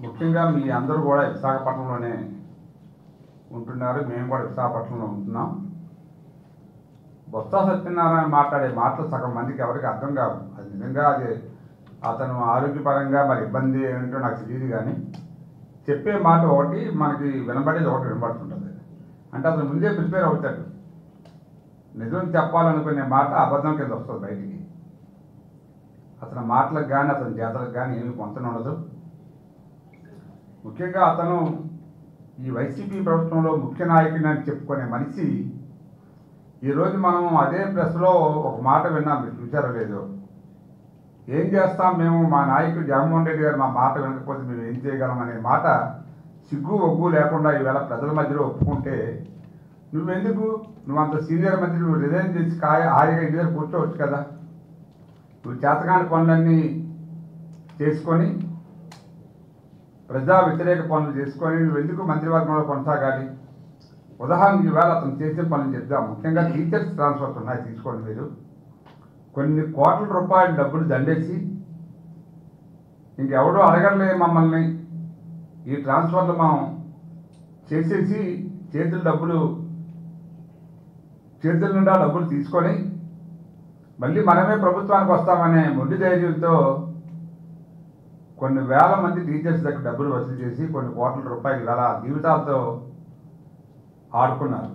ముఖ్యంగా మీ అందరూ కూడా విశాఖపట్నంలోనే ఉంటున్నారు. మేము కూడా విశాఖపట్నంలో ఉంటున్నాం. బొత్స సత్యనారాయణ మాట్లాడే మాటలు సగం మందికి ఎవరికి అర్థం కాదు. అది నిజంగా అది అతను ఆరోగ్యపరంగా మరి ఇబ్బంది ఏంటో నాకు తెలియదు, కానీ చెప్పే మాట ఒకటి, మనకి వినబడేది ఒకటి వినబడుతుంటుంది. అంటే అతను ముందే ప్రిపేర్ అవుతాడు. నిజం చెప్పాలనుకునే మాట అబద్ధం కింద వస్తుంది బయటికి. అతని మాటలకు కానీ అతని చేతలకు కానీ ఏమి పొంతన ఉండదు. ముఖ్యంగా అతను ఈ వైసీపీ ప్రభుత్వంలో ముఖ్య నాయకుని అని చెప్పుకునే మనిషి ఈరోజు మనం అదే ప్రెస్లో ఒక మాట విన్నాం, మీరు చూసారో లేదో. ఏం చేస్తాం మేము, మా నాయకుడు జగన్మోహన్ రెడ్డి గారు మా మాట వినకపోతే మేము ఏం చేయగలం అనే మాట సిగ్గు ఒగ్గు లేకుండా ఈవేళ ప్రజల మధ్యలో ఒప్పుకుంటే, నువ్వు అంత సీనియర్ మంత్రి, నువ్వు రిజైన్ చేసి హాయిగా ఇంటి దగ్గర కూర్చోవచ్చు కదా. నువ్వు చేతకాని పనులన్నీ చేసుకొని, ప్రజా వ్యతిరేక పనులు చేసుకొని నువ్వు ఎందుకు మంత్రివర్గంలో కొనసాగాలి? ఉదాహరణకి ఈవేళ అతను చేసే పనులు చెప్దాం. ముఖ్యంగా టీచర్స్ ట్రాన్స్ఫర్స్ ఉన్నాయి, తీసుకోండి. మీరు కొన్ని కోట్ల రూపాయల డబ్బులు దండేసి, ఇంకెవడో అడగలే మమ్మల్ని, ఈ ట్రాన్స్ఫర్లు మనం చేసేసి చేతుల నిండా డబ్బులు తీసుకొని మళ్ళీ మనమే ప్రభుత్వానికి వస్తామనే మొండి ధైర్యంతో కొన్ని వేల మంది టీచర్స్ దగ్గర డబ్బులు వసూలు చేసి కొన్ని కోట్ల రూపాయలు వేల జీవితాలతో ఆడుకున్నారు.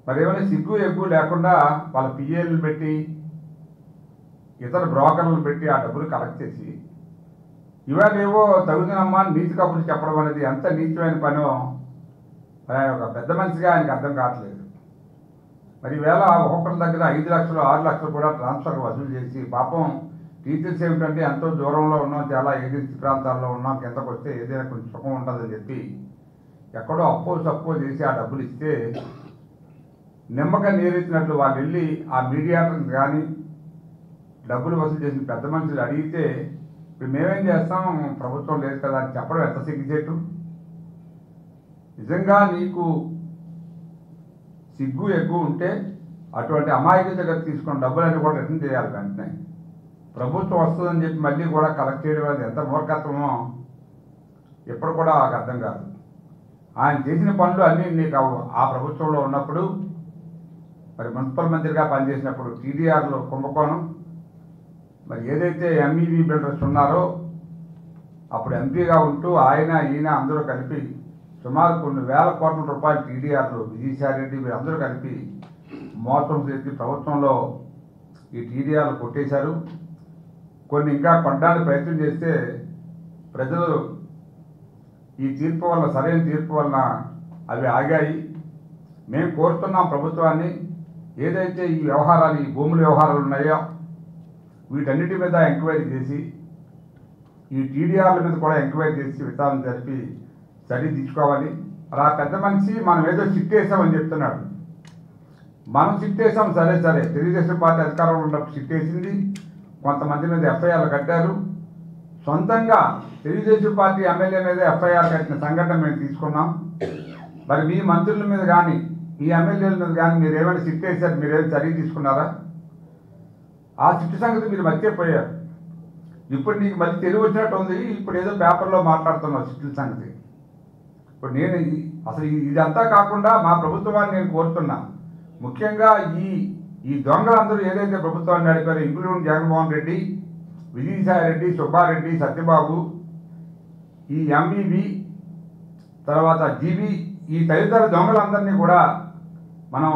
మరి ఏమైనా సిగ్గు ఎగ్గు లేకుండా వాళ్ళ పిఏలను పెట్టి ఇతర బ్రోకర్లను పెట్టి ఆ డబ్బులు కలెక్ట్ చేసి ఇవాళ ఏవో తగుదనమ్మా నీతి కబుర్లు చెప్పడం అనేది ఎంత నీచమైన పనో ఆయన ఒక పెద్ద మనిషిగా ఆయనకు అర్థం కావట్లేదు. మరి ఈవేళ ఒక్కొక్కరి దగ్గర 5 లక్షలు 6 లక్షలు కూడా ట్రాన్స్ఫర్ వసూలు చేసి, పాపం టీచర్స్ ఏమిటంటే ఎంతో దూరంలో ఉన్నాం, చాలా ఏజెన్సీ ప్రాంతాల్లో ఉన్నాం, కిందకు వస్తే ఏదైనా కొంచెం సుఖం ఉంటుందని చెప్పి ఎక్కడో అప్పో చేసి ఆ డబ్బులు ఇస్తే నిమ్మక నీరెత్తినట్లు వాళ్ళు వెళ్ళి ఆ మీడియాటర్ని కానీ డబ్బులు వసూలు చేసిన పెద్ద మనుషులు అడిగితే, ఇప్పుడు మేమేం చేస్తాం, ప్రభుత్వం లేదు కదా అని చెప్పడం ఎంత సిగ్గుచేటు. నిజంగా నీకు సిగ్గు ఎగ్గు ఉంటే అటువంటి అమాయకుల దగ్గర తీసుకున్న డబ్బులన్నీ కూడా రిటర్న్ చేయాలి వెంటనే. ప్రభుత్వం వస్తుందని చెప్పి మళ్ళీ కూడా కలెక్ట్ చేయడం అనేది ఎంత మూర్ఖత్వమో ఎప్పుడు కూడా నాకు అర్థం కాదు. ఆయన చేసిన పనులు అన్నీ నీకు ఆ ప్రభుత్వంలో ఉన్నప్పుడు, మరి మున్సిపల్ మంత్రిగా పనిచేసినప్పుడు టీడీఆర్లో కుంభకోణం, మరి ఏదైతే ఎంఈవి బిల్డర్స్ ఉన్నారో అప్పుడు ఎంపీగా ఉంటూ ఈయన అందరూ కలిపి సుమారు కొన్ని వేల కోట్ల రూపాయలు టీడీఆర్లు, విజయసాయి రెడ్డి వీరందరూ కలిపి మోసం చేసి ప్రభుత్వంలో ఈ టీడీఆర్లు కొట్టేశారు. కొన్ని ఇంకా కొట్టడానికి ప్రయత్నం చేస్తే ప్రజలు ఈ తీర్పు వల్ల, సరైన తీర్పు వలన అవి ఆగాయి. మేము కోరుతున్నాం ప్రభుత్వాన్ని, ఏదైతే ఈ వ్యవహారాలు, ఈ భూముల వ్యవహారాలు ఉన్నాయో వీటన్నిటి మీద ఎంక్వైరీ చేసి, ఈ టీడీఆర్ల మీద కూడా ఎంక్వైరీ చేసి విచారణ జరిపి చర్య తీసుకోవాలి. అలా పెద్ద మనిషి మనం ఏదో సిట్ వేసామని చెప్తున్నాడు. మనం సిట్ వేసాం, సరే తెలుగుదేశం పార్టీ అధికారంలో ఉన్నప్పుడు సిట్ వేసింది, కొంతమంది మీద ఎఫ్ఐఆర్లు కట్టారు. సొంతంగా తెలుగుదేశం పార్టీ ఎమ్మెల్యే మీద ఎఫ్ఐఆర్ కట్టిన సంఘటన మేము తీసుకున్నాం. మరి మీ మంత్రుల మీద కానీ మీ ఎమ్మెల్యేల మీద కానీ మీరు ఏమైనా సిట్ వేశారు, మీరేమైనా చర్య తీసుకున్నారా? ఆ సిట్టు సంగతి మీరు మర్చిపోయారు. ఇప్పుడు నీకు మళ్ళీ తెలివి వచ్చినట్టు ఉంది, ఇప్పుడు ఏదో పేపర్లో మాట్లాడుతున్నావు సిట్టుల సంగతి. ఇప్పుడు నేను అసలు ఇదంతా కాకుండా మా ప్రభుత్వాన్ని నేను కోరుతున్నా, ముఖ్యంగా ఈ దొంగలందరూ ఏదైతే ప్రభుత్వాన్ని నడిపారో, ఇంక్లూడింగ్ జగన్మోహన్ రెడ్డి, విజయసాయి రెడ్డి, సుబ్బారెడ్డి, సత్యబాబు, ఈ ఎంబీబీ, తర్వాత జీబీ, ఈ తదితర దొంగలందరినీ కూడా మనం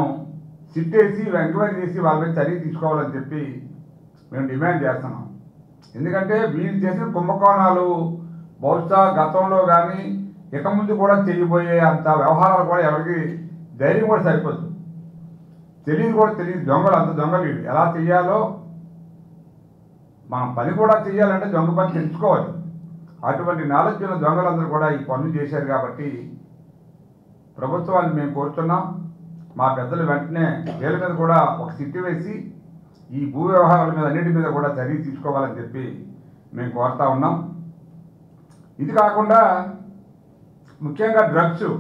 సిట్టేసి ఎంక్వైరీ చేసి వాళ్ళ మీద చర్య తీసుకోవాలని చెప్పి మేము డిమాండ్ చేస్తున్నాం. ఎందుకంటే వీళ్ళు చేసిన కుంభకోణాలు బహుశా గతంలో కానీ ఇక ముందు కూడా చేయబోయే అంత వ్యవహారాలు కూడా ఎవరికి ధైర్యం కూడా సరిపోదు, తెలియదు. దొంగలు అంత దొంగలు ఎలా చెయ్యాలో, మనం పని కూడా చెయ్యాలంటే దొంగ పని తెలుసుకోవాలి. అటువంటి నాలెడ్జ్ ఉన్న దొంగలందరూ కూడా ఈ పనులు చేశారు. కాబట్టి ప్రభుత్వాన్ని మేము కోరుతున్నాం, మా పెద్దలు వెంటనే వీళ్ళ మీద కూడా ఒక సిట్టు వేసి ఈ భూ వ్యవహారాల మీద అన్నిటి మీద కూడా చర్య తీసుకోవాలని చెప్పి మేము కోరుతా ఉన్నాం. ఇది కాకుండా ముఖ్యంగా డ్రగ్స్,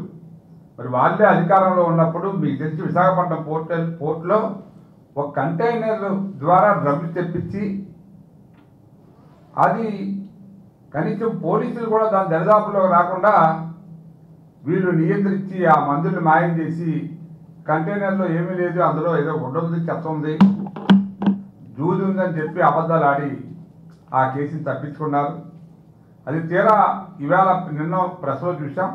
మరి వాళ్ళే అధికారంలో ఉన్నప్పుడు మీకు తెలిసి విశాఖపట్నం పోర్టులో ఒక కంటైనర్ ద్వారా డ్రగ్స్ తెప్పించి అది కనీసం పోలీసులు కూడా దాని దరిదాపులో రాకుండా వీళ్ళు నియంత్రించి ఆ మందుల్ని మాయం చేసి కంటైనర్లో ఏమీ లేదు, అందులో ఏదో గుడ్డ ఉంది, చెత్త ఉంది, జూది ఉందని చెప్పి అబద్ధాలు ఆడి ఆ కేసుని తప్పించుకున్నారు. అది తీరా ఇవాళ నిన్న ప్రెస్లో చూసాం.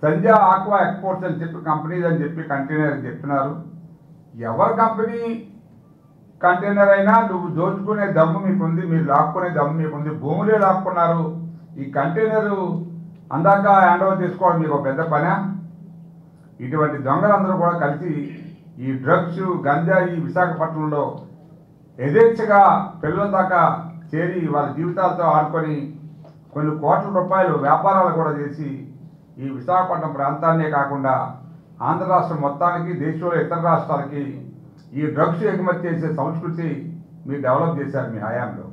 సంజయ్ ఆక్వా ఎక్స్పోర్ట్స్ అని చెప్పి కంపెనీస్ అని చెప్పి కంటైనర్ చెప్తున్నారు. ఎవరి కంపెనీ కంటైనర్ అయినా నువ్వు దోచుకునే దమ్ము మీకుంది, మీరు లాక్కునే దమ్ము మీకుంది. భూములే లాక్కున్నారు. ఈ కంటైనరు అందాక హ్యాండ్ ఓవర్ చేసుకోవడం మీకు పెద్ద పనా? ఇటువంటి దొంగలందరూ కూడా కలిసి ఈ డ్రగ్స్ గంజాయి విశాఖపట్నంలో యథేచ్ఛగా పిల్లల దాకా చేరి వాళ్ళ జీవితాలతో ఆడుకొని కొన్ని కోట్ల రూపాయలు వ్యాపారాలు కూడా చేసి ఈ విశాఖపట్నం ప్రాంతాన్నే కాకుండా ఆంధ్ర రాష్ట్రం మొత్తానికి, దేశంలో ఇతర రాష్ట్రాలకి ఈ డ్రగ్స్ ఎగుమతి చేసే సంస్కృతి మీరు డెవలప్ చేశారు మీ హయాంలో.